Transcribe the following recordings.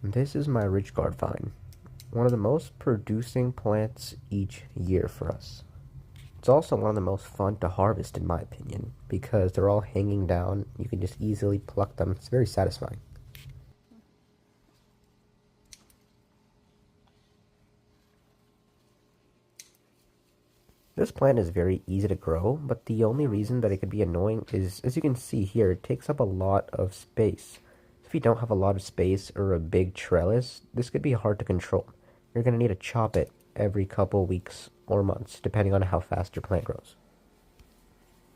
This is my ridge guard vine, one of the most producing plants each year for us. It's also one of the most fun to harvest in my opinion, because they're all hanging down, you can just easily pluck them, it's very satisfying. This plant is very easy to grow, but the only reason that it could be annoying is, as you can see here, it takes up a lot of space. If you don't have a lot of space or a big trellis, this could be hard to control. You're going to need to chop it every couple weeks or months, depending on how fast your plant grows.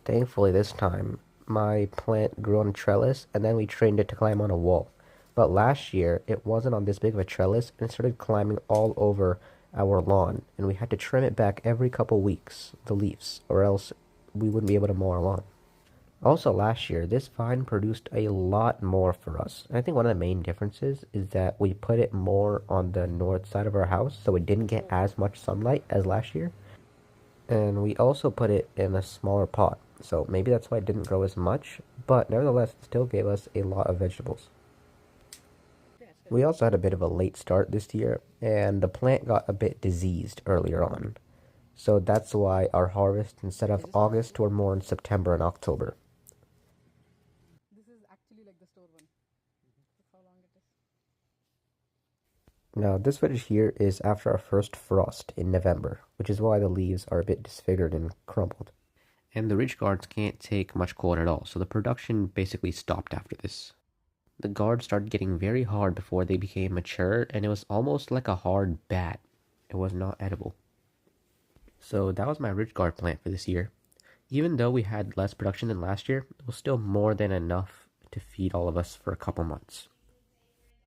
Thankfully this time, my plant grew on a trellis, and then we trained it to climb on a wall. But last year, it wasn't on this big of a trellis, and it started climbing all over our lawn, and we had to trim it back every couple weeks, the leaves, or else we wouldn't be able to mow our lawn. Also last year, this vine produced a lot more for us. And I think one of the main differences is that we put it more on the north side of our house, so it didn't get as much sunlight as last year. And we also put it in a smaller pot, so maybe that's why it didn't grow as much, but nevertheless, it still gave us a lot of vegetables. We also had a bit of a late start this year, and the plant got a bit diseased earlier on. So that's why our harvest, instead of August, were more in September and October. This is actually like the store one. That's how long it is. Now, this footage here is after our first frost in November, which is why the leaves are a bit disfigured and crumpled. And the ridge guards can't take much cold at all, so the production basically stopped after this. The guards started getting very hard before they became mature, and it was almost like a hard bat. It was not edible. So that was my ridge guard plant for this year. Even though we had less production than last year, it was still more than enough to feed all of us for a couple months.